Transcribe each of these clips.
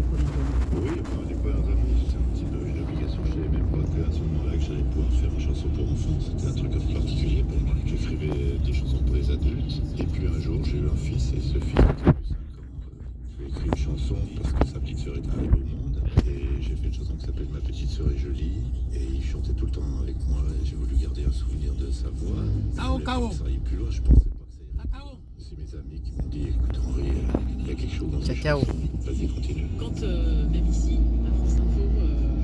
provient de vous. Oui, enfin, des fois, vraiment, c'était un petit peu une obligation. Je savais même pas qu'à ce moment-là, que j'allais pouvoir faire une chanson pour enfants. C'était un truc particulier pour moi. J'écrivais des chansons pour les adultes. Et puis un jour, j'ai eu un fils, et ce fils, quand il a eu 5 ans, je lui ai écrit une chanson parce que sa petite sœur est arrivée au monde. Et j'ai fait une chanson qui s'appelle Ma petite sœur est jolie. Et il chantait tout le temps avec moi. Et j'ai voulu garder un souvenir de sa voix. Ça aille plus loin, je pensais pas que ça irait. C'est mes amis qui m'ont dit, écoute Henri, il y a quelque chose dans cette chanson. Vas-y, continue. Quand, même ici, à France Info,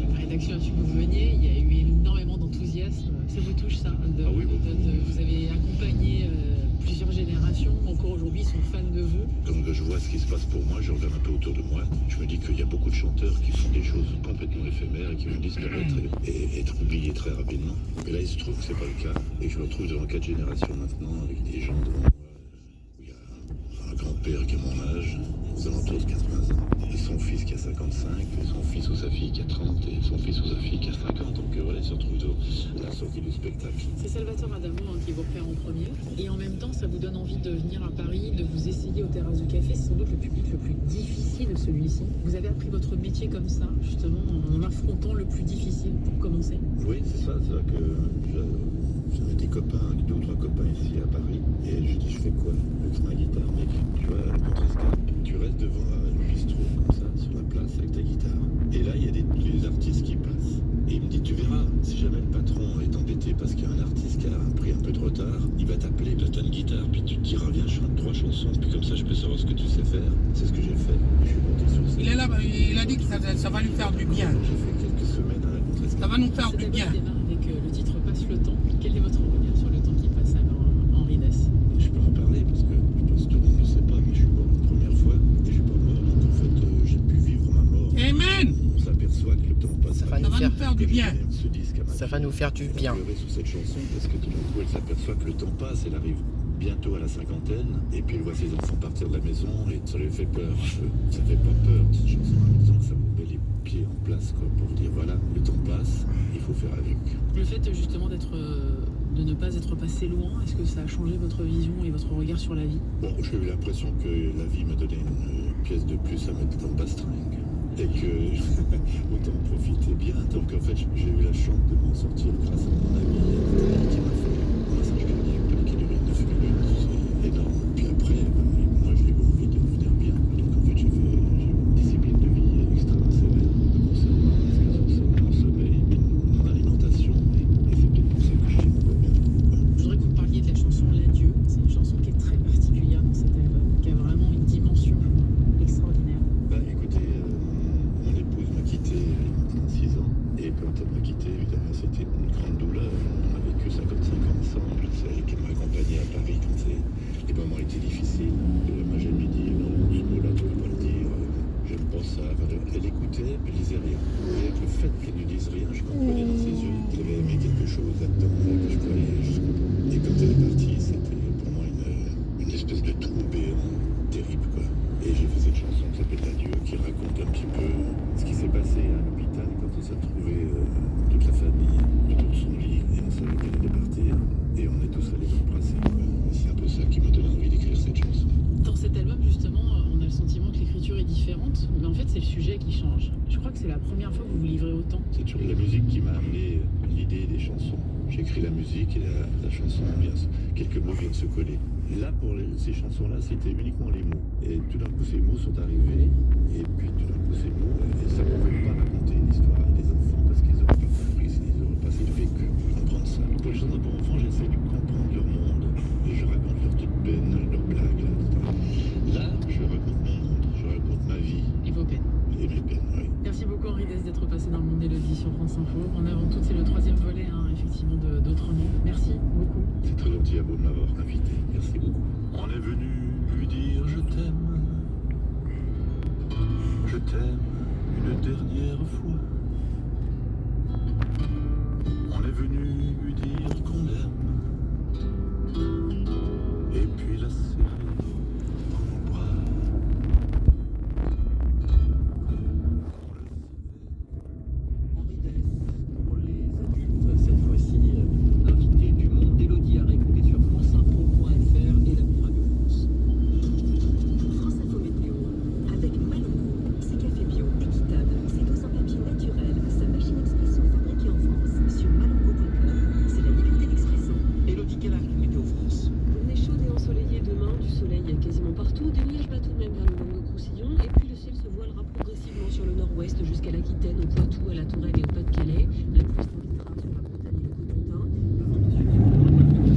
la rédaction a su que vous veniez, il y a eu énormément d'enthousiasme. Ça vous touche, ça Oui, beaucoup. Vous avez accompagné plusieurs générations, encore aujourd'hui, ils sont fans de vous. Quand je vois ce qui se passe pour moi, je regarde un peu autour de moi. Je me dis qu'il y a beaucoup de chanteurs qui font des choses complètement éphémères et qui vont disparaître et être oubliés très rapidement. Et là, il se trouve que c'est pas le cas. Et je me retrouve devant 4 générations maintenant, avec des gens devant moi. Il y a un grand-père qui a mon âge, aux alentours de 80 ans, et son fils qui a 55, et son fils ou sa fille qui a 30, et son fils ou sa fille qui a 50. Donc voilà, ils se retrouvent à la sortie du spectacle. C'est Salvatore Adamo qui vous repère en premier. Et en même temps, ça vous donne envie de venir à Paris, de vous essayer aux terrasses du café. C'est sans doute le public le plus difficile, celui-ci. Vous avez appris votre métier comme ça, justement, en affrontant le plus difficile pour commencer. Oui, c'est ça. C'est vrai que j'avais des copains, 2 ou 3 copains ici à Paris. Et je dis, je fais quoi avec ma guitare, mec? Tu vois, tu restes devant le bistrot, comme ça, sur la place, avec ta guitare. Et là, il y a des artistes qui passent. Et il me dit, tu verras, si jamais le patron est embêté parce qu'il y a un artiste qui a pris un peu de retard, il va t'appeler, il va te donner une guitare, puis tu te diras, viens, chante 3 chansons, puis comme ça, je peux savoir ce que tu sais faire. C'est ce que j'ai fait. Je suis monté sur scène. Il est là, il a dit que ça va lui faire du bien. J'ai fait quelques semaines à la Contrescarpe. Ça va nous faire du bien. Démarre avec le titre Passe le temps. Quel est votre regard sur le temps qui passe alors, Henri Dess? Je peux en parler parce que je pense que tout le monde ne le sait pas, mais je suis mort une première fois et je suis pas mort. Donc en fait, j'ai pu vivre ma mort. Amen. On s'aperçoit que le temps passe. Ça va nous faire du bien. Ça va nous faire du bien. Je pleurais sous cette chanson parce que tout d'un coup, elle s'aperçoit que le temps passe. Elle arrive bientôt à la cinquantaine et puis elle voit ses enfants partir de la maison et ça lui fait peur un peu. Ça fait pas peur cette chanson en même temps que ça vous met les pieds en place quoi, pour dire voilà, le temps passe, il faut faire avec. Le fait justement de ne pas être passé loin, est-ce que ça a changé votre vision et votre regard sur la vie? Bon, j'ai eu l'impression que la vie m'a donné une pièce de plus à mettre dans le bastringue et que autant profiter bien. Donc en fait, j'ai eu la chance de m'en sortir grâce à mon ami Nathalie qui m'a fait un massage cardiaque qui a duré 9 minutes. C'est énorme. Puis après, moi j'ai eu envie de devenir bien. Donc en fait, j'ai une discipline de vie extrêmement sévère concernant mon sommeil, mon alimentation. Et c'est peut-être pour ça que je suis pas bien. Je voudrais que vous parliez de la chanson L'Adieu. C'est une chanson qui est très particulière dans cet album, qui a vraiment une dimension extraordinaire. Bah écoutez, mon épouse m'a quitté il y a maintenant 6 ans. Et quand elle m'a quitté, évidemment, c'était une grande douleur. On a vécu 55 ans ensemble. C'est elle qui m'a accompagné à Paris quand les moments étaient difficiles. Et moi, je lui dis, non, ce mot-là, tu ne peux pas le dire. J'aime pas ça. Elle écoutait, mais elle disait rien. Et avec le fait qu'elle ne dise rien, je comprenais dans ses yeux qu'elle avait aimé quelque chose là-dedans, que je pouvais aller jusqu'au bout. Et quand elle est partie, c'était pour moi une espèce de trou béant terrible, quoi. Et j'ai fait cette chanson qui s'appelle L'Adieu, qui raconte un petit peu ce qui s'est passé à l'hôpital quand on s'est retrouvé toute la famille autour de son lit et on savait qu'elle allait partir et on est tous allés l'embrasser. C'est un peu ça qui m'a donné envie d'écrire cette chanson. Dans cet album, justement, on a le sentiment que l'écriture est différente, mais en fait, c'est le sujet qui change. Je crois que c'est la première fois que vous vous livrez autant. C'est toujours la musique qui m'a amené l'idée des chansons. J'écris la musique et la chanson, quelques mots viennent se coller. Là, pour ces chansons-là, c'était uniquement les mots. Et tout d'un coup, ces mots sont arrivés. Et puis, tout d'un coup, ces mots, ça ne pouvait pas raconter une histoire à des enfants parce qu'ils n'auraient pas compris, ils n'auraient pas assez vécu pour comprendre ça. Pour les chansons pour enfants, j'essaie de comprendre leur monde. Et je raconte leurs petites peines, leurs blagues, etc. Là, je raconte mon monde, je raconte ma vie. Et vos peines. Et mes peines, oui. Merci beaucoup Henri Dess d'être passé dans le monde d'Élodie sur France Info. En avant tout, c'est le 3e volet, effectivement, d'Autrement. Merci beaucoup. C'est très gentil à vous de m'avoir invité. Merci beaucoup. On est venu lui dire je t'aime. Je t'aime une dernière fois. On est venu lui dire qu'on l'aime. Et puis la serrer dans nos bras. Henri Dess, pour les adultes, cette fois-ci, invité du monde d'Élodie à réécouter sur franceinfo.fr et l'appli Radio France. France Info Météo, avec Malongo, c'est café bio même vers le Languedoc-Roussillon. Et puis le ciel se voilera progressivement sur le nord-ouest jusqu'à l'Aquitaine, au Poitou, à la Touraine et au Pas-de-Calais. La pluie s'inquiétera sur la Bretagne et le Cotentin. Le vent de sud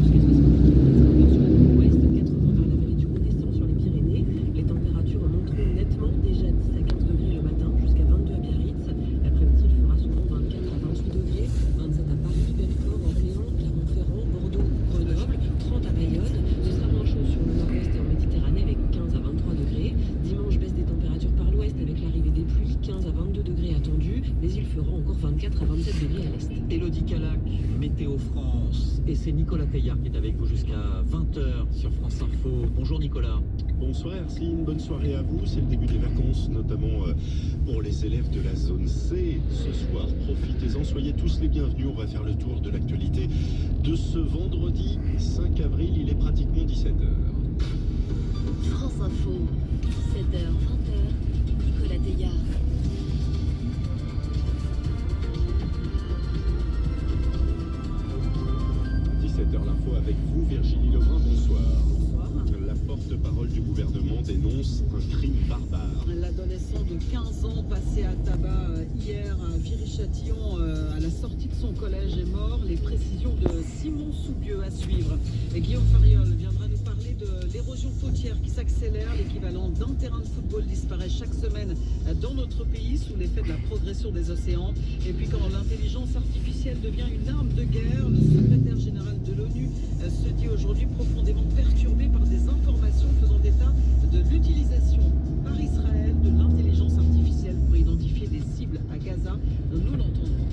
jusqu'à 70 km/h sur la côte ouest, 80 vers la vallée du Rhône et 100 sur les Pyrénées. Les températures monteront nettement, déjà 10 à 15 degrés le matin, jusqu'à 22 à Biarritz. L'après-midi, il fera souvent 24 à 28 degrés, 27 à Paris, Belfort, Orléans, Clermont-Ferrand, Bordeaux, Grenoble, 30 à Bayonne. Ce sera moins chaud sur le nord-ouest et en Méditerranée avec 15 à 23 degrés. Dimanche, baisse des températures par l'ouest avec l'arrivée des pluies, 15 à 22 degrés attendus, mais il fera encore 24 à 27 degrés à l'est. Elodie Calac, Météo France. Et c'est Nicolas Caillard qui est avec vous jusqu'à 20h sur France Info. Bonjour Nicolas. Bonsoir Ercine, bonne soirée à vous. C'est le début des vacances, notamment pour les élèves de la zone C. Ce soir, profitez-en, soyez tous les bienvenus. On va faire le tour de l'actualité de ce vendredi 5 avril. Il est pratiquement 17h. France Info, 17h, 20h, Nicolas Teillard. 17h l'info avec vous, Virginie Lebrun, bonsoir. La porte-parole du gouvernement dénonce un crime barbare. L'adolescent de 15 ans passé à tabac hier à Viry-Châtillon à la sortie de son collège est mort. Les précisions de Simon Soubieux à suivre. Et Guillaume Fariol viendra nous parler de l'érosion côtière qui s'accélère. L'équivalent d'un terrain de football disparaît chaque semaine dans notre pays sous l'effet de la progression des océans. Et puis quand l'intelligence artificielle devient une arme de guerre, le secrétaire général de l'ONU se dit aujourd'hui profondément perturbé par des informations faisant état de l'utilisation par Israël de l'intelligence artificielle pour identifier des cibles à Gaza. Nous l'entendrons.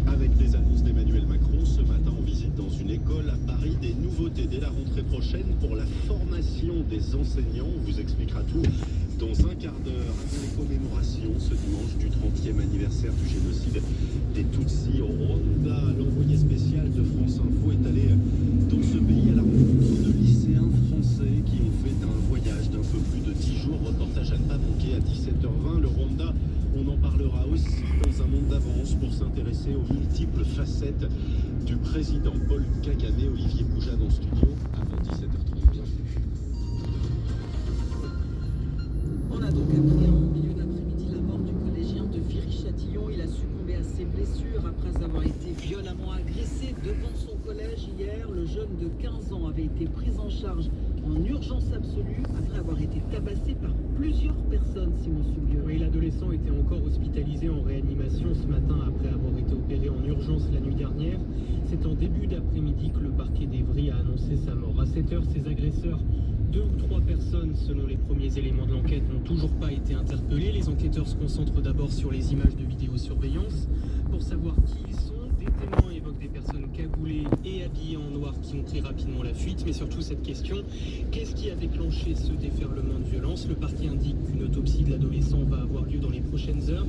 Avec des annonces d'Emmanuel Macron ce matin en visite dans une école à Paris, des nouveautés dès la rentrée prochaine pour la formation des enseignants. On vous expliquera tout dans un quart d'heure avant les commémorations ce dimanche du 30e anniversaire du génocide des Tutsis au Rwanda. L'envoyé spécial de France Info est allé dans ce pays à la rencontre de lycéens français qui ont fait un voyage d'un peu plus de 10 jours. Reportage à ne pas manquer à 17h20. Le Rwanda, on en parlera aussi dans un monde d'avance pour s'intéresser aux multiples facettes du président Paul Kagame. Olivier Boujade en studio avant 17h30. Bienvenue. On a donc appris en milieu d'après-midi la mort du collégien de Viry-Châtillon. Il a succombé à ses blessures après avoir été violemment agressé devant son collège hier. Le jeune de 15 ans avait été pris en charge en urgence absolue après avoir été tabassé par plusieurs personnes, Simon Soubieux. Oui, l'adolescent était encore hospitalisé en réanimation ce matin après avoir été opéré en urgence la nuit dernière. C'est en début d'après-midi que le parquet d'Evry a annoncé sa mort. À 7h, ses agresseurs, 2 ou 3 personnes, selon les premiers éléments de l'enquête, n'ont toujours pas été interpellés. Les enquêteurs se concentrent d'abord sur les images de vidéosurveillance pour savoir qui ils sont. Des témoins évoquent des personnes cagoulées et habillées en noir qui ont pris rapidement la fuite. Mais surtout cette question, qu'est-ce qui a déclenché ce déferlement de violence? Le parquet indique qu'une autopsie de l'adolescent va avoir lieu dans les prochaines heures.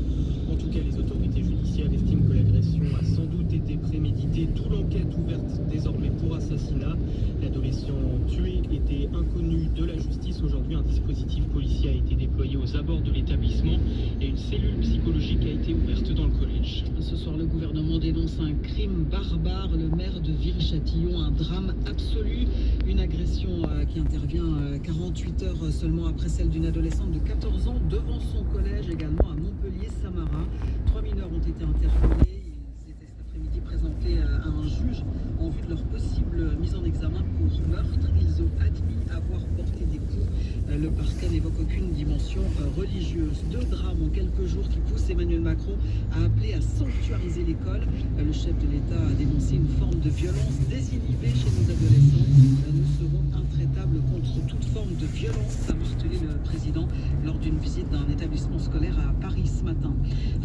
En tout cas, les autorités judiciaires estiment que l'agression a sans doute été préméditée, d'où l'enquête ouverte désormais pour assassinat. L'adolescent tué était inconnu de la justice. Aujourd'hui, un dispositif policier a été déployé aux abords de l'établissement et une cellule psychologique a été ouverte dans le collège. Ce soir, le gouvernement dénonce un crime barbare. Le maire de Viry-Châtillon, un drame absolu. Une agression qui intervient 48 heures seulement après celle d'une adolescente de 14 ans devant son collège, également à Montpellier-Samarin. 3 mineurs ont été interpellés. Ils étaient cet après-midi présentés à un juge en vue de leur possible mise en examen pour meurtre. Ils ont admis avoir porté des coups. Le parquet n'évoque aucune dimension religieuse. 2 drames en quelques jours qui poussent Emmanuel Macron à appeler à sanctuariser l'école. Le chef de l'État a dénoncé une forme de violence désinhibée chez nos adolescents. Nous serons intraitables contre toute forme de violence, a martelé le président lors d'une visite d'un établissement scolaire à Paris ce matin.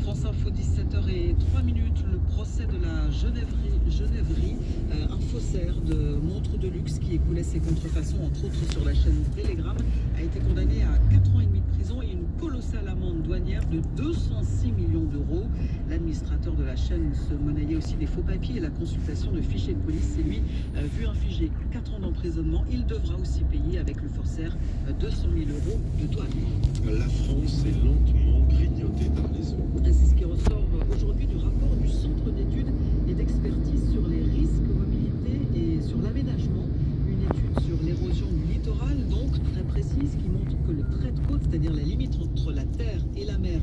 France Info, 17h03. Le procès de la Genèverie, un faussaire de montres de luxe qui écoulait ses contrefaçons, entre autres sur la chaîne Telegram, a été condamné à 4 ans et demi de prison et une colossale amende douanière de 206 millions d'euros. L'administrateur de la chaîne se monnayait aussi des faux papiers et la consultation de fichiers de police. C'est lui vu infliger 4 ans d'emprisonnement. Il devra aussi payer avec le faussaire 200 000 euros de douane. La France est lentement grignotée par les eaux. C'est ce qui ressort aujourd'hui du rapport du Centre d'études et d'expertise sur les risques mobilité et sur l'aménagement. Une étude sur l'érosion du littoral, donc très précise, qui montre que le trait de côte c'est-à-dire la limite entre la terre et la mer,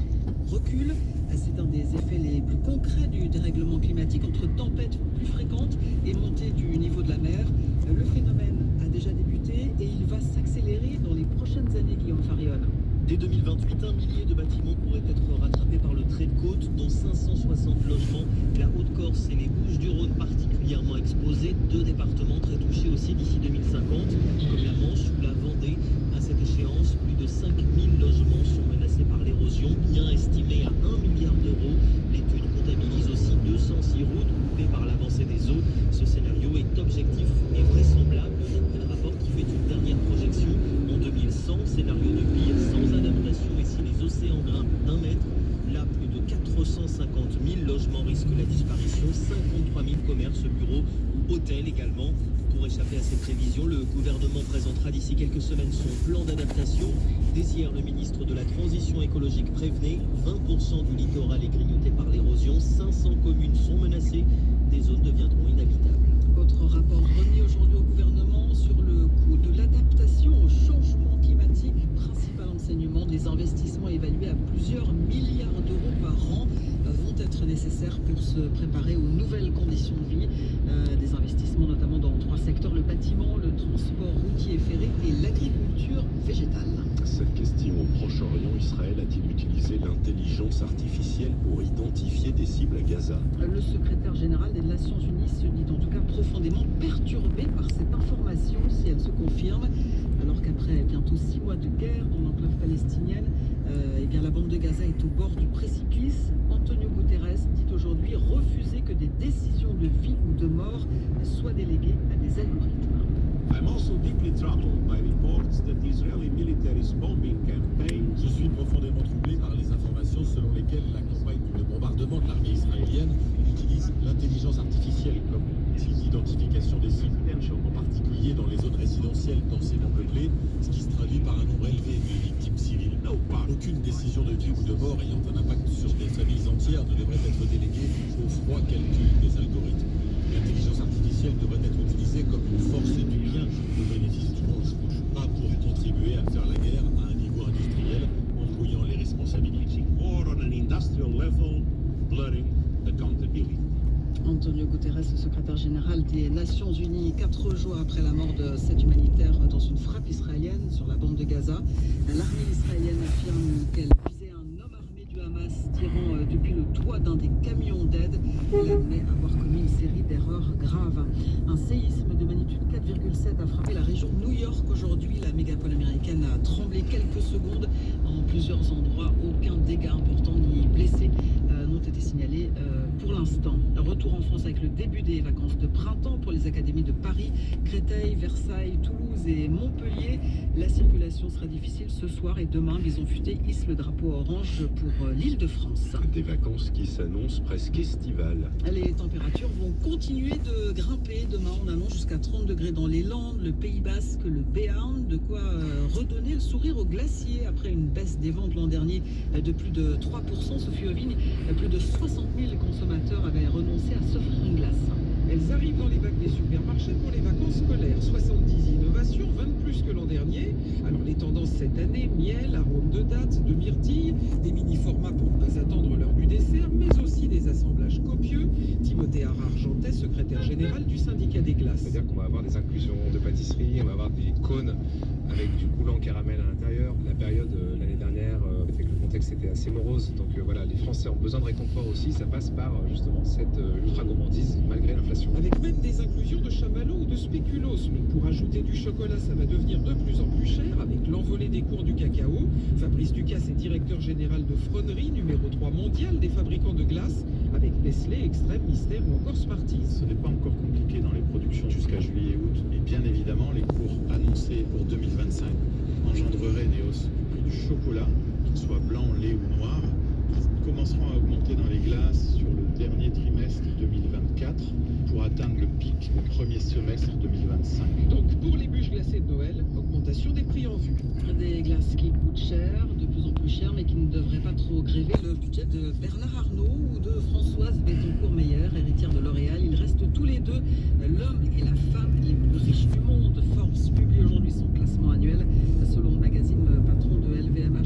recule. C'est un des effets les plus concrets du dérèglement climatique, entre tempêtes plus fréquentes et montée du niveau de la mer. Le phénomène a déjà débuté et il va s'accélérer dans les prochaines années, Guillaume Fariol. Dès 2028, un millier de bâtiments pourraient être rattrapés par le trait de côte, dont 560 logements. La Haute-Corse et les Bouches-du-Rhône particulièrement exposés, 2 départements très touchés aussi d'ici 2050, comme la Manche ou la Vendée. À cette échéance, plus de 5000 logements sont menacés par l'érosion, bien estimée à 1 milliard d'euros. L'étude comptabilise aussi 206 routes coupées par l'avancée des eaux. Ce scénario est objectif et vraisemblable, d'après le rapport qui fait une dernière projection en 2100, scénario de pire sans adaptation, et si les océans grimpent d'1 mètre, là plus de 450 000 logements risquent la disparition, 53 000 commerces, bureaux ou hôtels également. Pour échapper à ces prévisions, le gouvernement présentera d'ici quelques semaines son plan d'adaptation. Dès hier, le ministre de la Transition écologique prévenait, 20% du littoral est grignoté par l'érosion, 500 communes sont menacées, des zones deviendront inhabitables. Autre rapport remis aujourd'hui au gouvernement sur le coût de l'adaptation au changement climatique. Principal enseignement, des investissements évalués à plusieurs milliards d'euros par an vont être nécessaires pour se préparer aux nouvelles conditions de vie. Des investissements notamment dans 3 secteurs, le bâtiment, le transport routier et ferré et l'agriculture végétale. Cette question au Proche-Orient, Israël a-t-il utilisé l'intelligence artificielle pour identifier des cibles à Gaza? Le secrétaire général des Nations Unies se dit en tout cas profondément perturbé par cette information, si elle se confirme, alors qu'après bientôt 6 mois de guerre dans l'enclave palestinienne, eh bien la bande de Gaza est au bord du précipice. Antonio Guterres dit aujourd'hui refuser que des décisions de vie ou de mort soient déléguées à des algorithmes. I'm also deeply troubled by reports that the Israeli military's bombing campaign. Je suis profondément troublé par les informations selon lesquelles la campagne de bombardement de l'armée israélienne utilise l'intelligence artificielle comme outil d'identification des cibles, en particulier dans les zones résidentielles densément peuplées, ce qui se traduit par un nombre élevé de victimes civiles. Aucune décision de vie ou de mort ayant un impact sur des familles entières ne devrait être déléguée au froid calcul des algorithmes. L'intelligence artificielle devrait être utilisée comme une force du bien au bénéfice du monde, pas pour contribuer à faire la guerre à un niveau industriel en brouillant les responsabilités. War on an industrial level, blurring accountability. Antonio Guterres, le secrétaire général des Nations Unies, 4 jours après la mort de 7 humanitaires dans une frappe israélienne sur la bande de Gaza. L'armée israélienne affirme qu'elle visait un homme armé du Hamas tirant depuis le toit d'un des camions d'aide. Elle admet avoir commis une série d'erreurs graves. Un séisme de magnitude 4,7 a frappé la région de New York aujourd'hui. La mégapole américaine a tremblé quelques secondes en plusieurs endroits. Aucun dégât important ni blessé n'ont été signalés pour l'instant. Retour en France avec le début des vacances de printemps pour les académies de Paris, Créteil, Versailles, Toulouse et Montpellier. La circulation sera difficile ce soir et demain. Bison Futé hisse le drapeau orange pour l'Île-de-France. Des vacances qui s'annoncent presque estivales. Les températures vont continuer de grimper. Demain, on annonce jusqu'à 30 degrés dans les Landes, le Pays Basque, le Béarn. De quoi redonner le sourire aux glaciers après une baisse des ventes l'an dernier de plus de 3%. Sophie Ovigne, plus de 60 000 consommateurs avaient renoncé à s'offrir une glace. Elles arrivent dans les bacs des supermarchés pour les vacances scolaires. 70 innovations, 20 de plus que l'an dernier. Alors les tendances cette année, miel, arôme de date, de myrtille, des mini-formats pour ne pas attendre l'heure du dessert, mais aussi des assemblages copieux. Timothée Argentet, secrétaire général du syndicat des glaces. C'est-à-dire qu'on va avoir des inclusions de pâtisserie, on va avoir des cônes avec du coulant caramel à l'intérieur. La période l'année dernière fait que le contexte était assez morose. Donc voilà, les Français ont besoin de réconfort aussi. Ça passe par justement cette ultra-gourmandise malgré l'inflation. Avec même des inclusions de chamallow ou de spéculoos. Mais pour ajouter du chocolat, ça va devenir de plus en plus cher avec l'envolée des cours du cacao. Fabrice Ducasse est directeur général de Fronnerie, numéro 3 mondial des fabricants de glace, avec Nestlé, Extrême, Mystère ou encore Smarties. Ce n'est pas encore compliqué dans les productions jusqu'à juillet et août. Et bien évidemment, les cours annoncés pour 2025 engendreraient des hausses du prix du chocolat, qu'il soit blanc, lait ou noir, qui commenceront à augmenter dans les glaces sur le dernier trimestre 2024 pour atteindre le pic au premier semestre 2025. Donc pour les bûches glacées de Noël, augmentation des prix en vue. Des glaces qui coûtent cher, de plus en plus cher, mais qui ne devraient pas trop gréver le budget de Bernard Arnault ou de Françoise Bettencourt-Meyer, héritière de L'Oréal. Ils restent tous les deux l'homme et la femme les plus riches du monde. Forbes publie aujourd'hui son classement annuel. Selon le magazine patron de LVMH,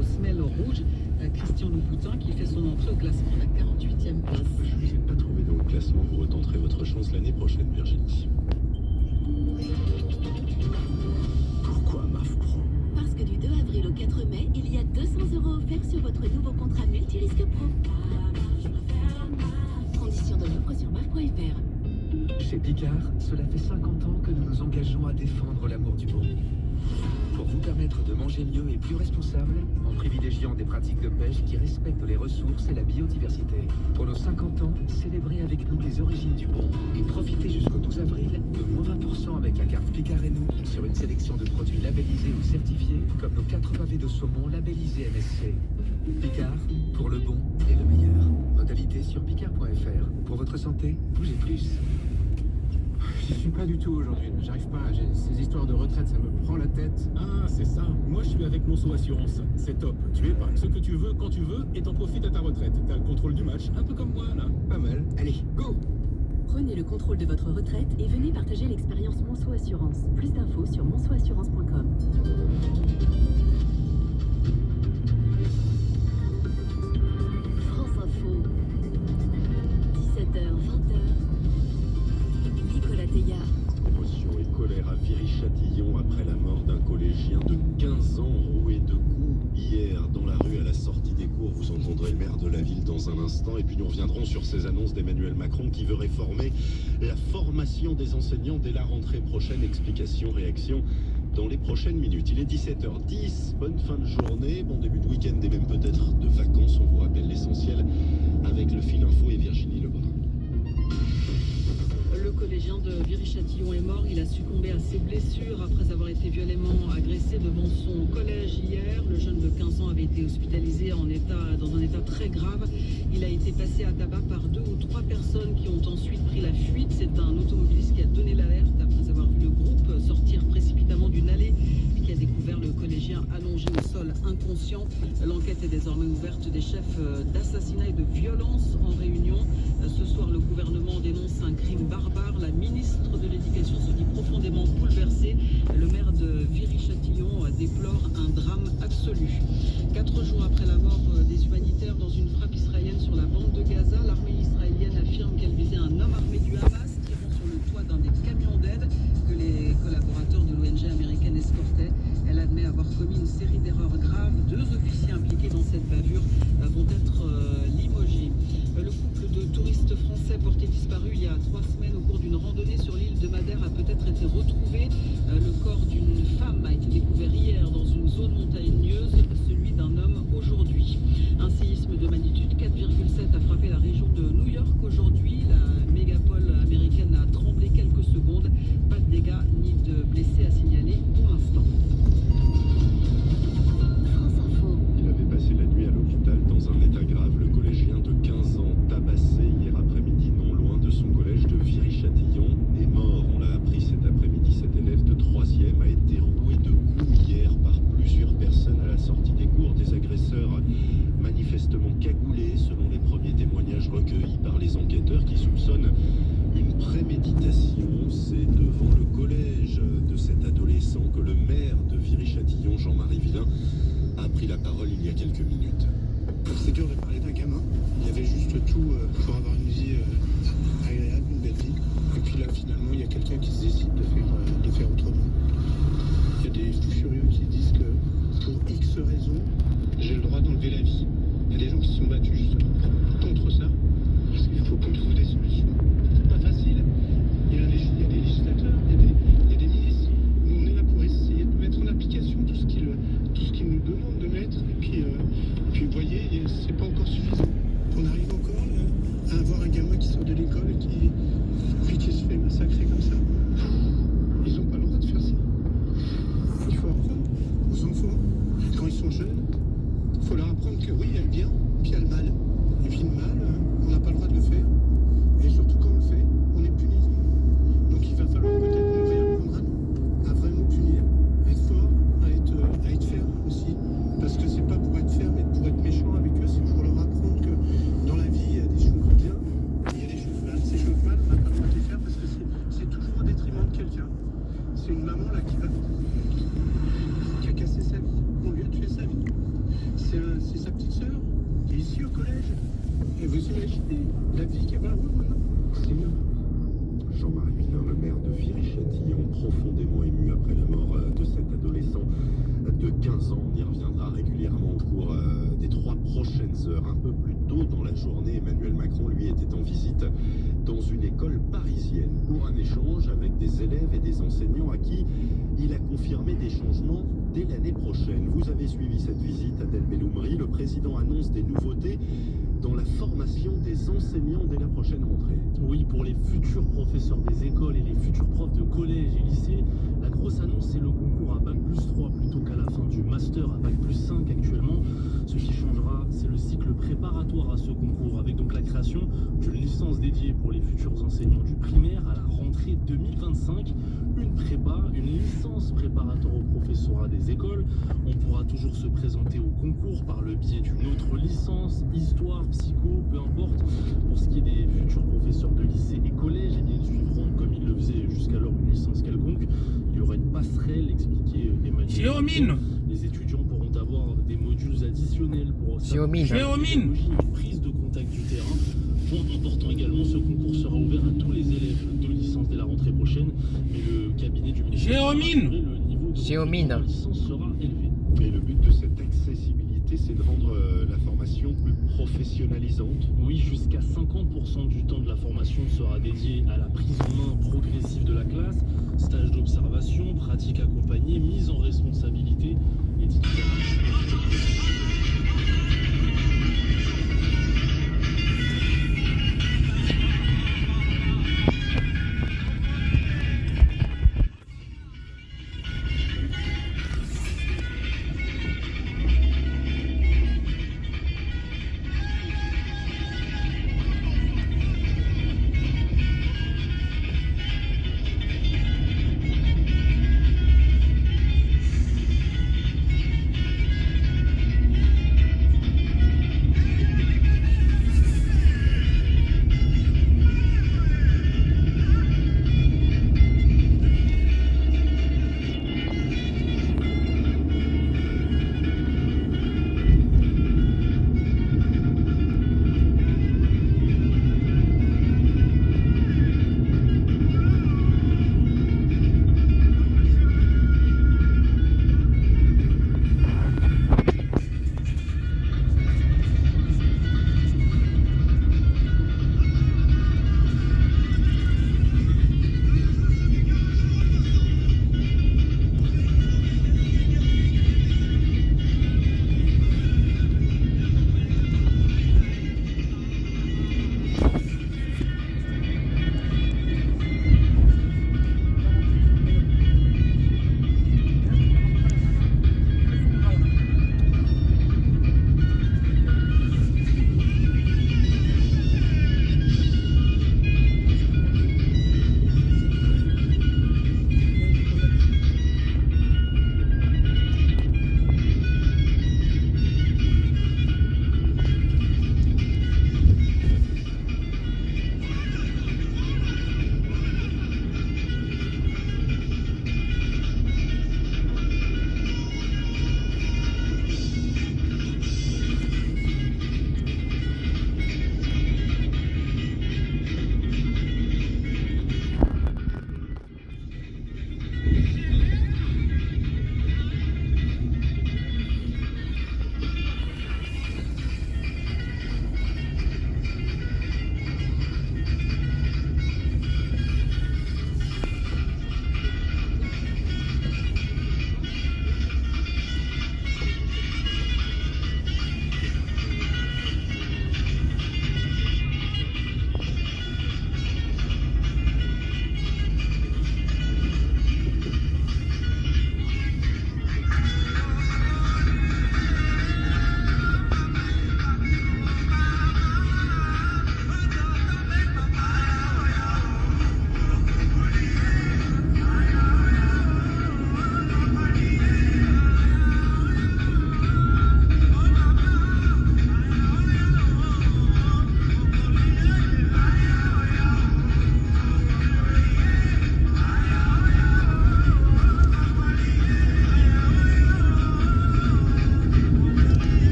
aux semelles rouges. Christian Louboutin qui fait son entrée au classement à la 48e place. Je ne vous ai pas trouvé dans le classement. Vous retenterez votre chance l'année prochaine, Virginie. Pourquoi MAF Pro? Parce que du 2 avril au 4 mai, il y a 200 € offerts sur votre nouveau contrat multirisque pro. Conditions de l'offre sur MAF.fr. Chez Picard, cela fait 50 ans que nous nous engageons à défendre l'amour du bon. Pour vous permettre de manger mieux et plus responsable, en privilégiant des pratiques de pêche qui respectent les ressources et la biodiversité. Pour nos 50 ans, célébrez avec nous les origines du bon et profitez jusqu'au 12 avril de moins 20% avec la carte Picard et nous sur une sélection de produits labellisés ou certifiés comme nos 4 pavés de saumon labellisés MSC. Picard, pour le bon et le meilleur. Modalité sur picard.fr. Pour votre santé, bougez plus. Je suis pas du tout aujourd'hui, j'arrive pas, ces histoires de retraite, ça me prend la tête. Ah, c'est ça. Moi, je suis avec Monceau Assurance. C'est top. Tu épargnes ce que tu veux, quand tu veux, et t'en profites à ta retraite. T'as le contrôle du match, un peu comme moi, là. Pas mal. Allez, go! Prenez le contrôle de votre retraite et venez partager l'expérience Monceau Assurance. Plus d'infos sur monceauassurance.com. France Info. 17h, 20h. Nicolas Teillard. Commotion et colère à Viry-Châtillon après la mort d'un collégien de 15 ans roué de coups hier dans la rue à la sortie des cours. Vous entendrez le maire de la ville dans un instant et puis nous reviendrons sur ces annonces d'Emmanuel Macron qui veut réformer la formation des enseignants dès la rentrée prochaine. Explication, réaction dans les prochaines minutes. Il est 17h10, bonne fin de journée, bon début de week-end et même peut-être de vacances. On vous rappelle l'essentiel avec le fil info et Virginie Lebrun. Le collégien de Viry-Châtillon est mort. Il a succombé à ses blessures après avoir été violemment agressé devant son collège hier. Le jeune de 15 ans avait été hospitalisé dans un état très grave. Il a été passé à tabac par 2 ou 3 personnes qui ont ensuite pris la fuite. C'est un automobiliste qui a donné l'alerte après avoir vu le groupe sortir précipitamment d'une allée et qui a découvert le collégien allongé au sol inconscient. L'enquête est désormais ouverte. Des chefs d'assassinat et de violence en réunion. Ce soir, le gouvernement dénonce un crime barbare. La ministre de l'Éducation se dit profondément bouleversée. Le maire de Viry-Châtillon déplore un drame absolu. 4 jours après la mort des humanitaires dans une frappe israélienne sur la bande de Gaza, l'armée israélienne affirme qu'elle visait un homme armé du Hamas tirant sur le toit d'un des camions d'aide que les collaborateurs de l'ONG américaine escortaient. Elle admet avoir commis une série d'erreurs graves. 2 officiers impliqués dans cette bavure vont être limogés. Le couple de touristes français porté disparu il y a 3 semaines au cours d'une randonnée sur l'île de Madère a peut-être été retrouvé. Le corps d'une femme a été découvert hier dans une zone montagneuse, celui d'un homme aujourd'hui. Un séisme de magnitude 4,7 a frappé la région de New York aujourd'hui. La mégapole américaine a tremblé quelques secondes. Pas de dégâts ni de blessés à signaler pour l'instant. Il avait passé la nuit à l'hôpital dans un état grave. Le collégien de 15 ans tabassé hier après-midi non loin de son collège de Viry-Châtillon est mort. On l'a appris cet après-midi. Cet élève de 3e a été roué de coups hier par plusieurs personnes à la sortie des cours. Des agresseurs manifestement cagoulés selon les premiers témoignages recueillis par les enquêteurs qui soupçonnent une préméditation. C'est devant le collège de cet adolescent que le maire de Viry-Châtillon, Jean-Marie Villain, a pris la parole il y a quelques minutes. C'est dur de parler d'un gamin. Il y avait juste tout pour avoir une vie agréable, une belle vie. Et puis là, finalement, il y a quelqu'un qui se décide de faire autrement. Il y a des fous furieux qui disent que pour X raisons, j'ai le droit d'enlever la vie. Il y a des gens qui se sont battus justement contre ça. Parce qu'il faut qu'on trouve des solutions. C'est pas facile. Il y a des législateurs, il y a des ministres. Nous, on est là pour essayer de mettre en application tout ce qu'ils nous demandent de mettre. Et puis vous voyez, c'est pas encore suffisant. On arrive encore à avoir un gamin qui sort de l'école et qui se fait massacrer comme ça. Ils n'ont pas le droit de faire ça. Il faut apprendre aux enfants, quand ils sont jeunes, il faut leur apprendre que oui, il y a le bien, puis il y a le mal. Et puis le mal, on n'a pas le droit de le faire. Et surtout quand on le fait, on est puni. Donc il va falloir peut-être nous réapprendre à vraiment punir, à être fort, à être ferme aussi. Parce que c'est pas pour être ferme et pour être méchant avec eux, c'est pour leur apprendre que dans la vie, il y a des choses bien, il y a des choses mal. Ces choses mal, on n'a pas le droit de les faire parce que c'est vous imaginez la vie qu'il y a pas maintenant. C'est énorme. Jean-Marie Villain, le maire de Viry-Châtillon, profondément ému après la mort de cet adolescent de 15 ans. On y reviendra régulièrement au cours des 3 prochaines heures. Un peu plus tôt dans la journée, Emmanuel Macron, lui, était en visite dans une école parisienne pour un échange avec des élèves et des enseignants à qui il a confirmé des changements dès l'année prochaine. Vous avez suivi cette visite, Adèle Belloumri. Le président annonce des nouveautés dans la formation des enseignants dès la prochaine rentrée. Oui, pour les futurs professeurs des écoles et les futurs profs de collège et lycée, la grosse annonce, c'est le concours à Bac+3 plutôt qu'à la fin du master à Bac+5 actuellement. Ce qui changera, c'est le cycle préparatoire à ce concours, avec donc la création d'une licence dédiée pour les futurs enseignants du primaire à la rentrée 2025. Une prépa, une licence préparatoire au professorat des écoles. On pourra toujours se présenter au concours par le biais d'une autre licence, histoire, psycho, peu importe. Pour ce qui est des futurs professeurs de lycée et collège, eh bien, ils suivront, comme ils le faisaient jusqu'alors, une licence quelconque. Il y aura une passerelle, expliquait Emmanuel. Les étudiants pourront avoir des modules additionnels pour une prise de contact du terrain. Point important également, ce concours sera ouvert à tous les élèves de licence dès la rentrée prochaine, mais le cabinet du ministère le niveau de licence sera élevé. Et le but de cette accessibilité, c'est de rendre la formation plus professionnalisante. Oui, jusqu'à 50% du temps de la formation sera dédié à la prise en main progressive de la classe, stage d'observation, pratique accompagnée, mise en responsabilité et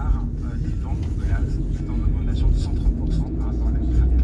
part des ventes de gaz est en augmentation de 130% par rapport à l'année dernière.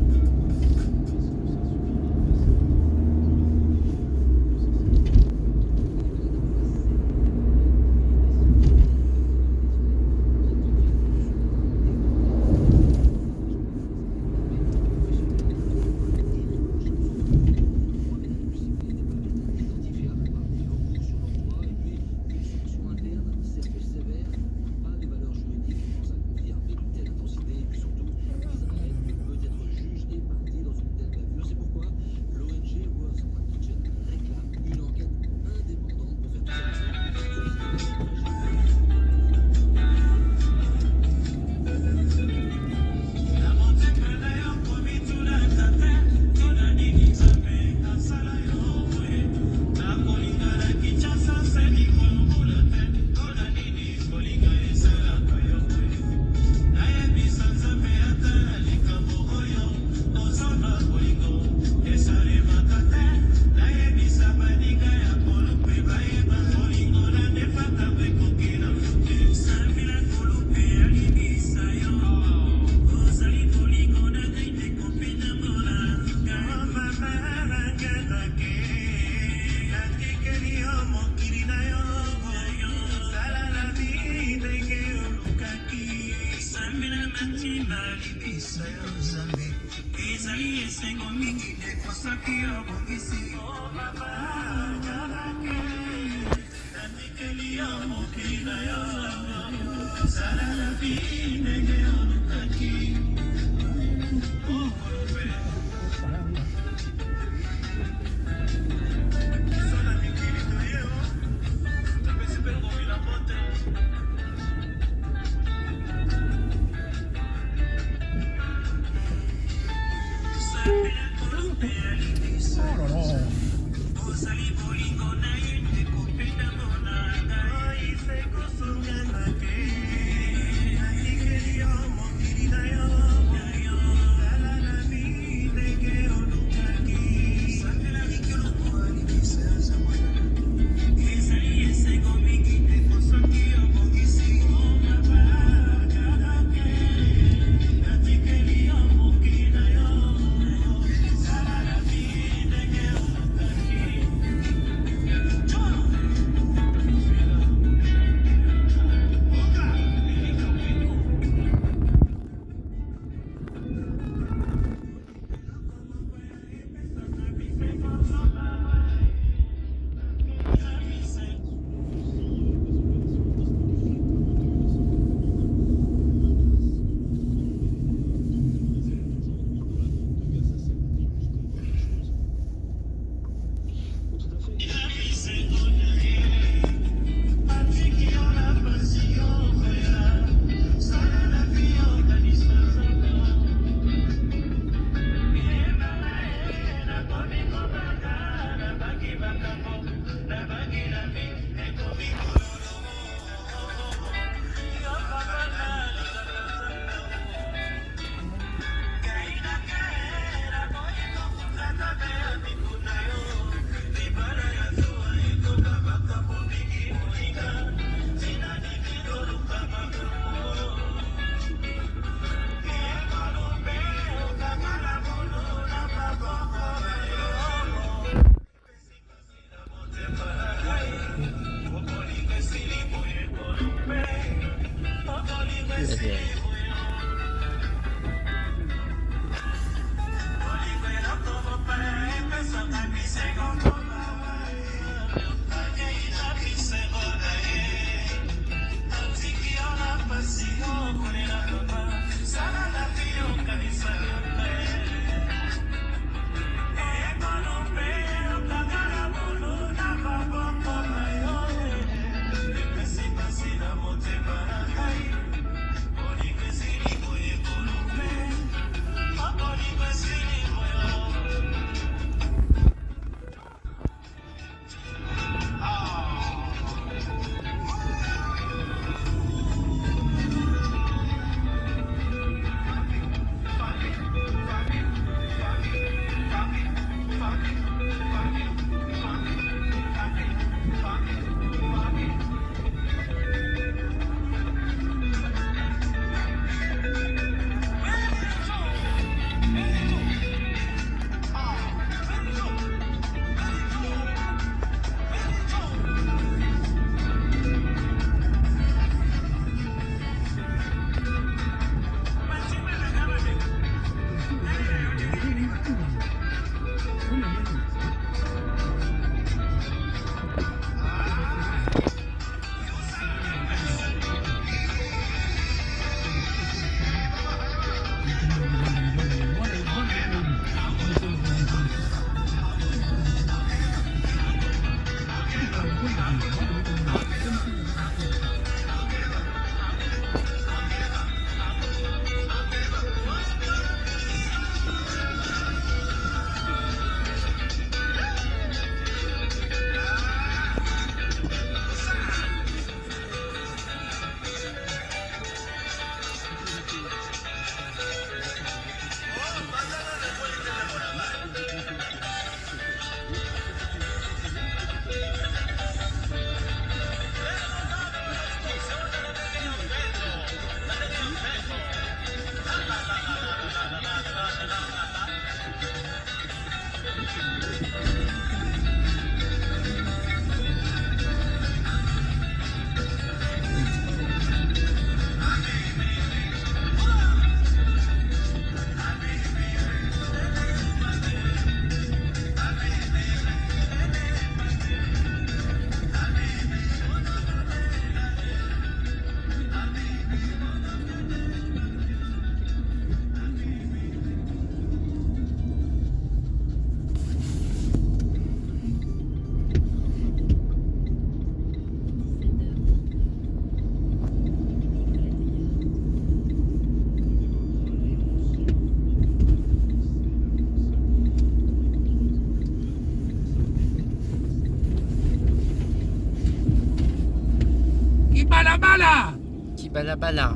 Qui balabala.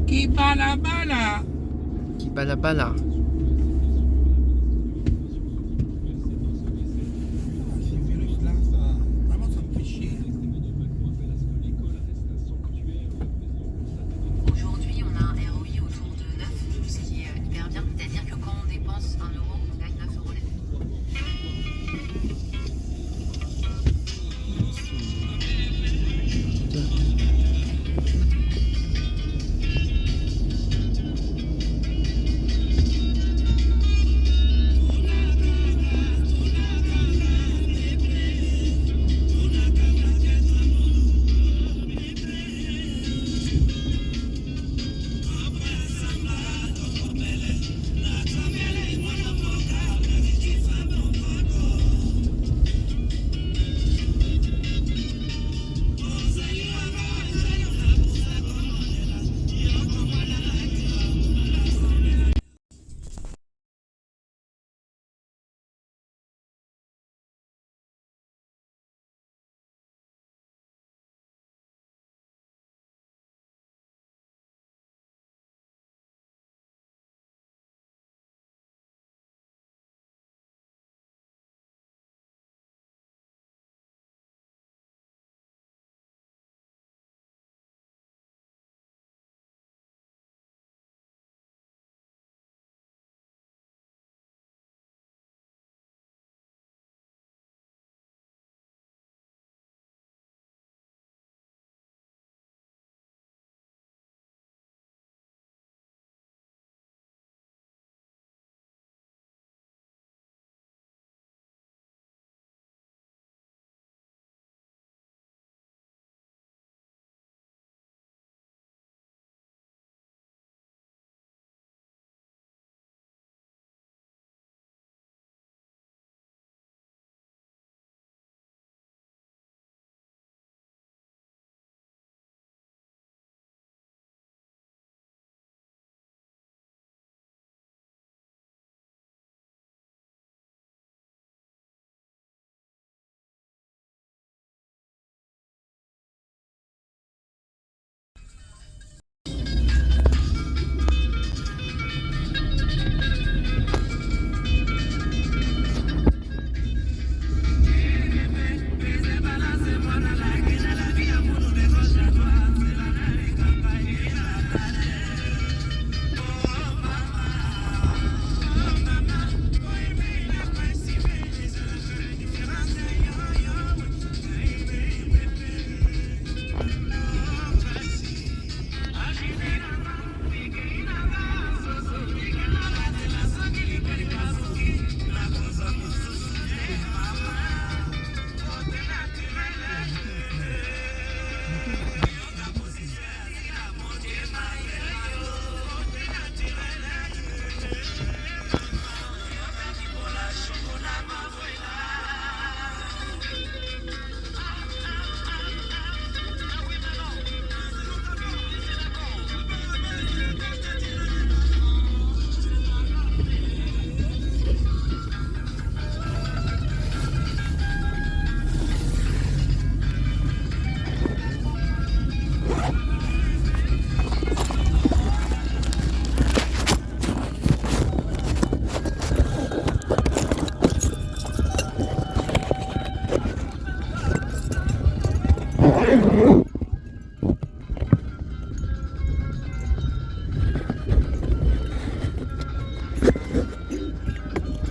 Qui balabala. Qui balabala. Ces virus-là, vraiment, ça me fait chier. Aujourd'hui, on a un ROI autour de 9, ce qui est hyper bien. C'est-à-dire que quand on dépense 1 euro, on gagne 9 euros net.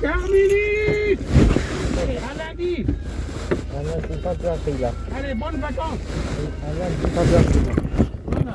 Terminé. À lundi. Allez, bonnes vacances. Voilà.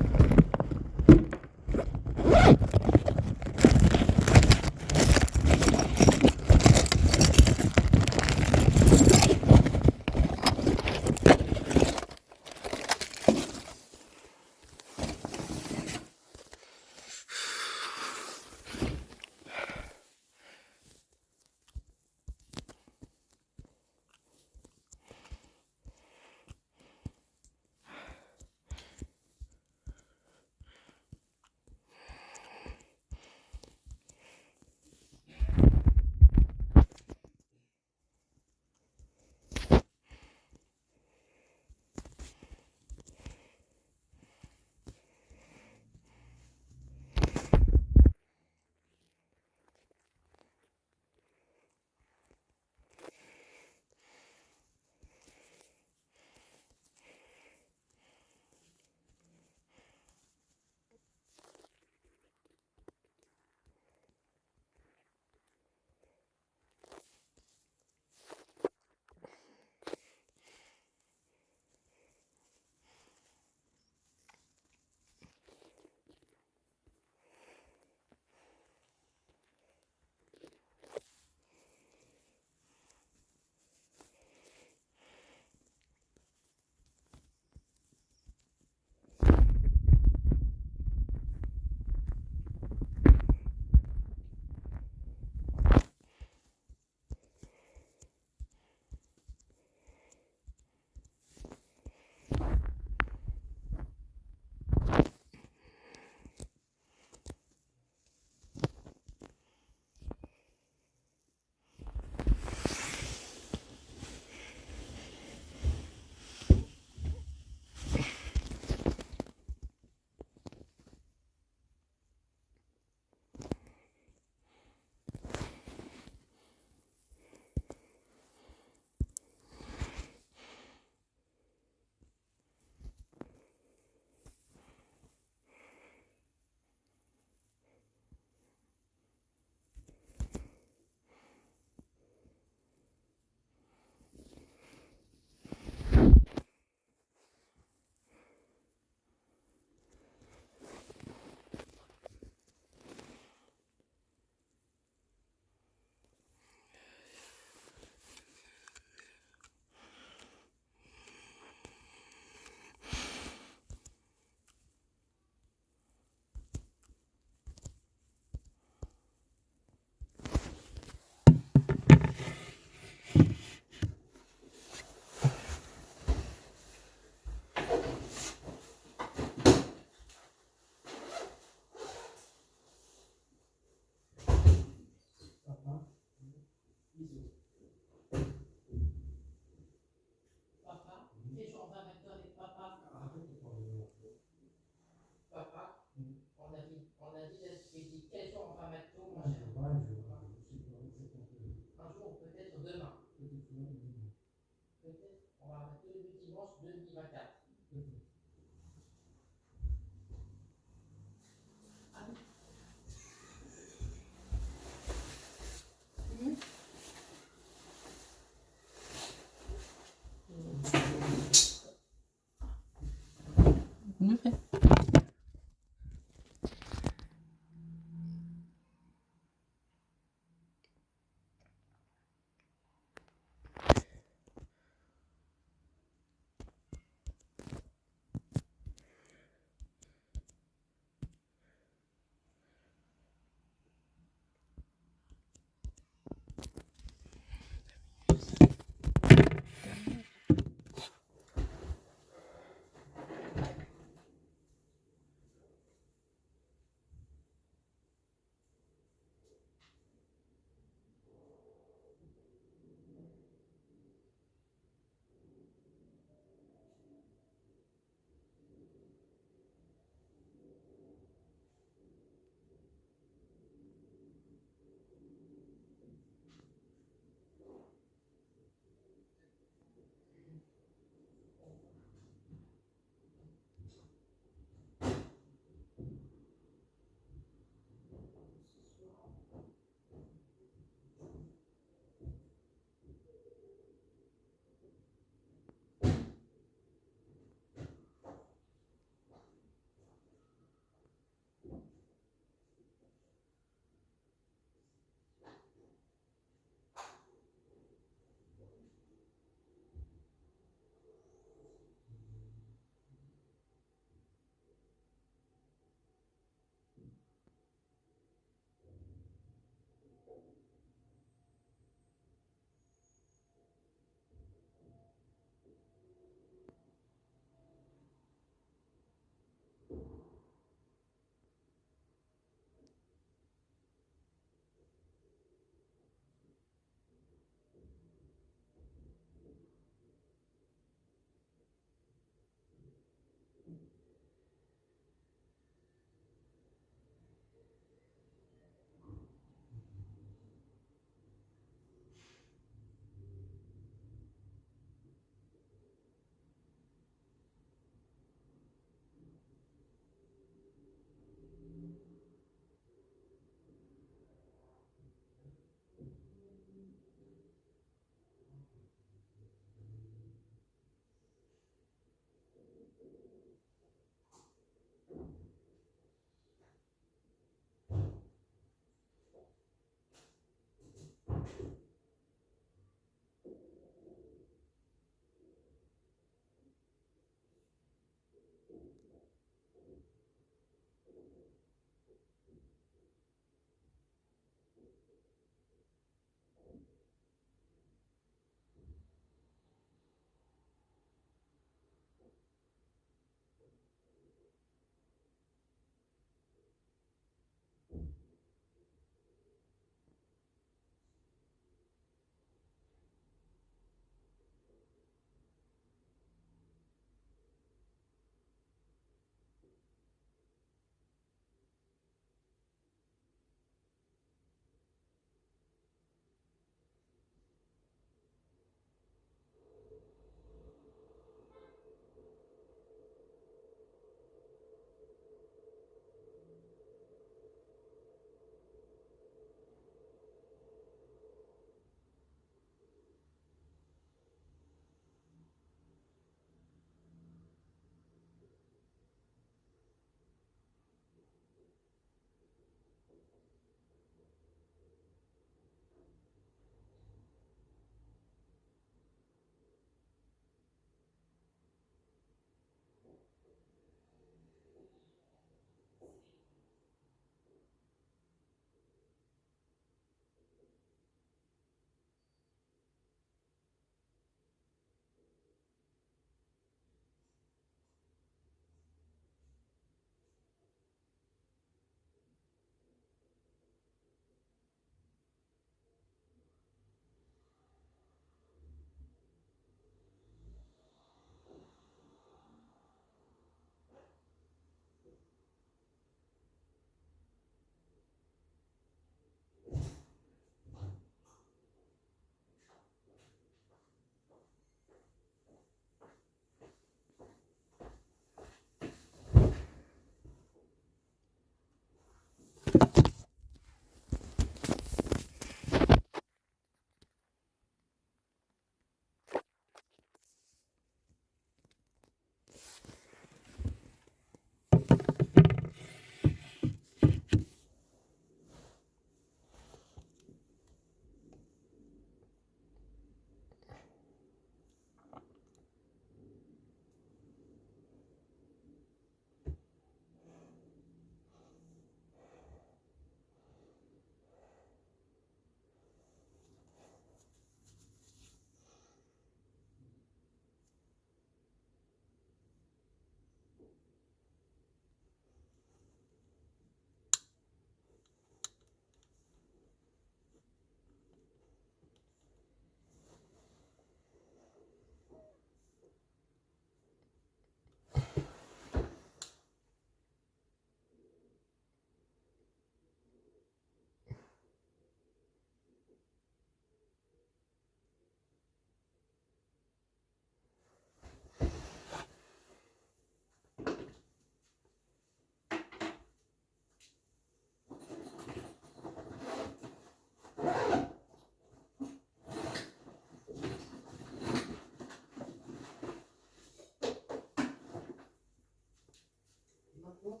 Demain.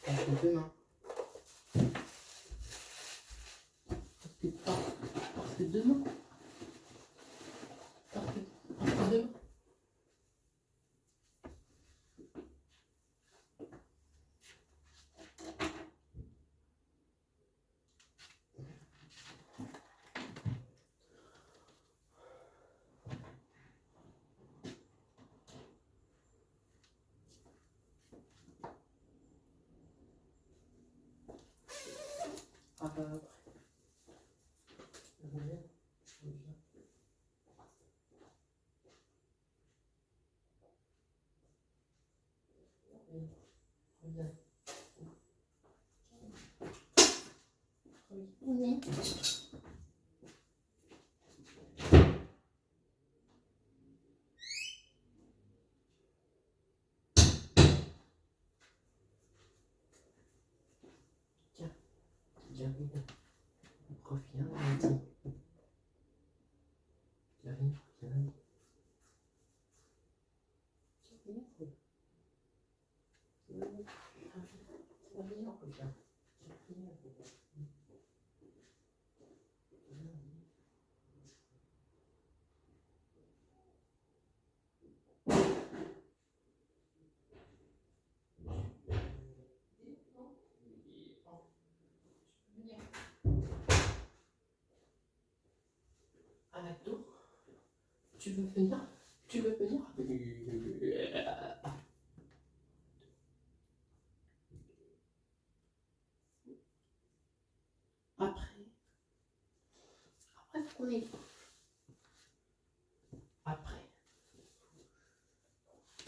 Parce que demain. Parce que demain. Ah bah après. Oui. Tiens, j'arrive. Reviens, lundi. J'arrive, reviens lundi. À la tour, tu veux venir? Tu veux venir? Après, faut qu'on ait. Après.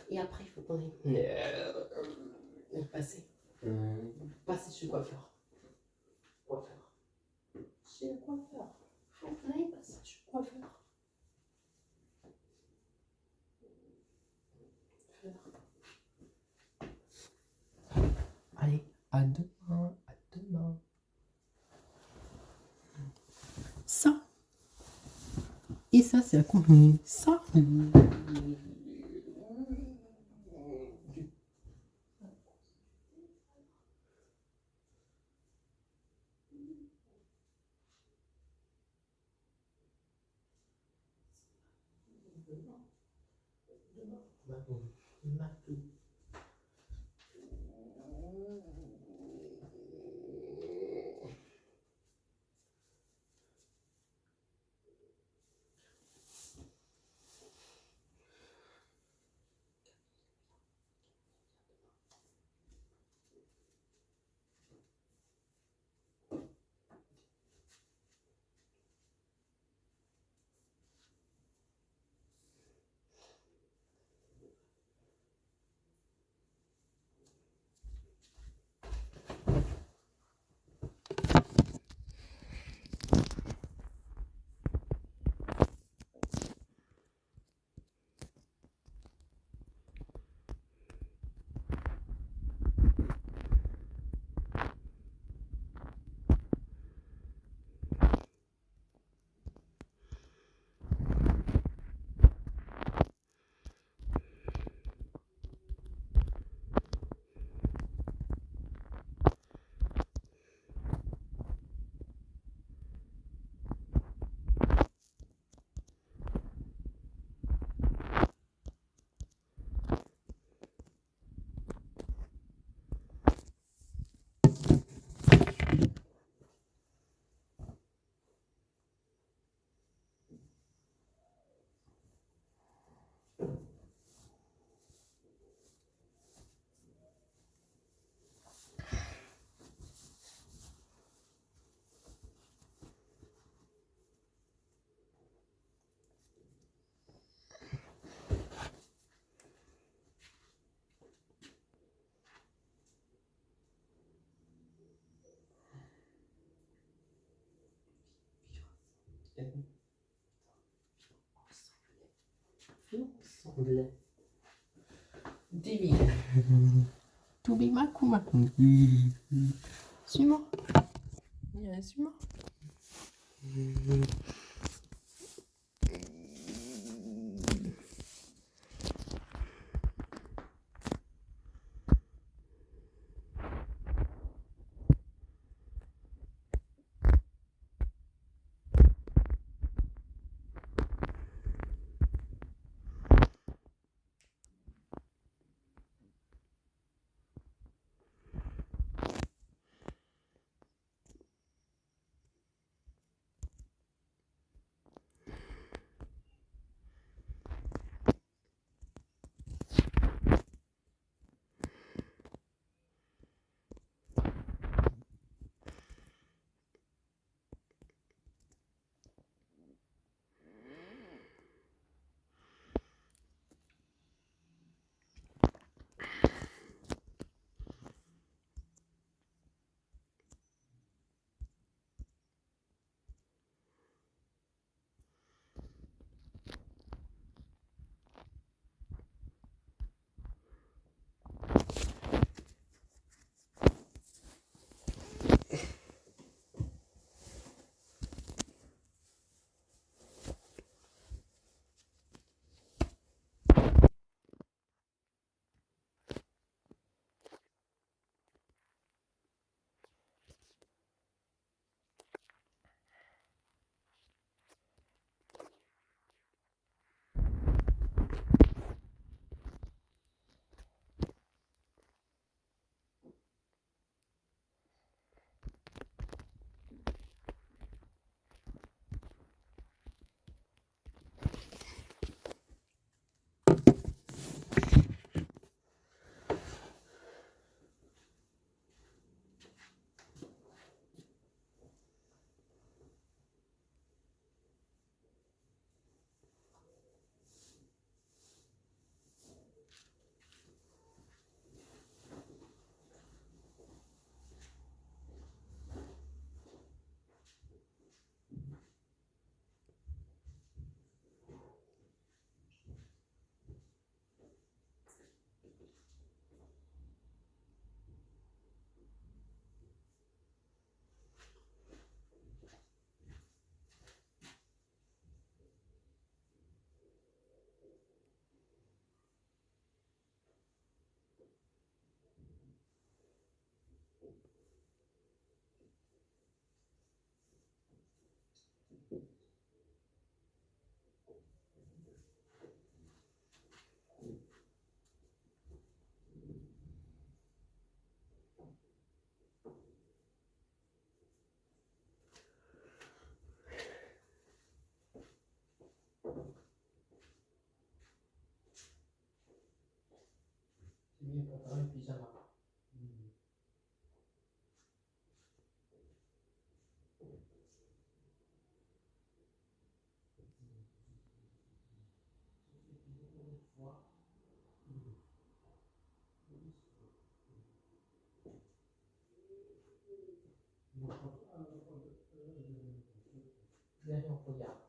Et après, il faut qu'on ait. Passer. Passer chez le coiffeur. Chez le coiffeur. Faut qu'on aille passer chez le coiffeur. Allez, à demain, à demain. Ça. Et ça, c'est à combien? Ça. Viens. anglais. 10 000. Tubimakuma. Sumo. Il y a un sumo. C'est mieux pour un pyjama. Derrière, on regarde.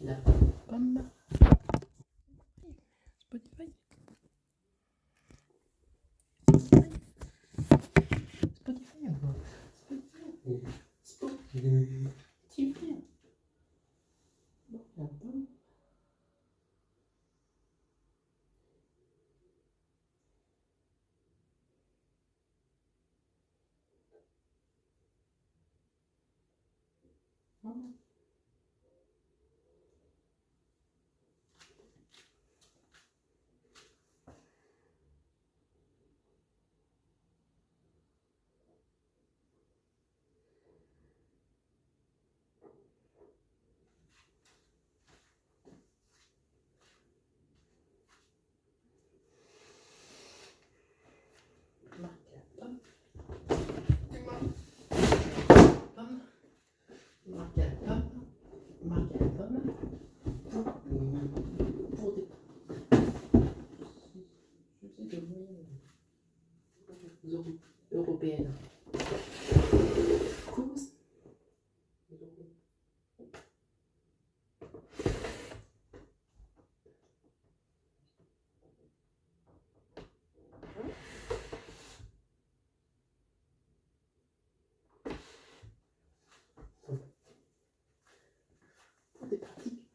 La pomme. Spotify. Spotify. Spotify. La pomme. Européenne. Cause. Pour des pratiques.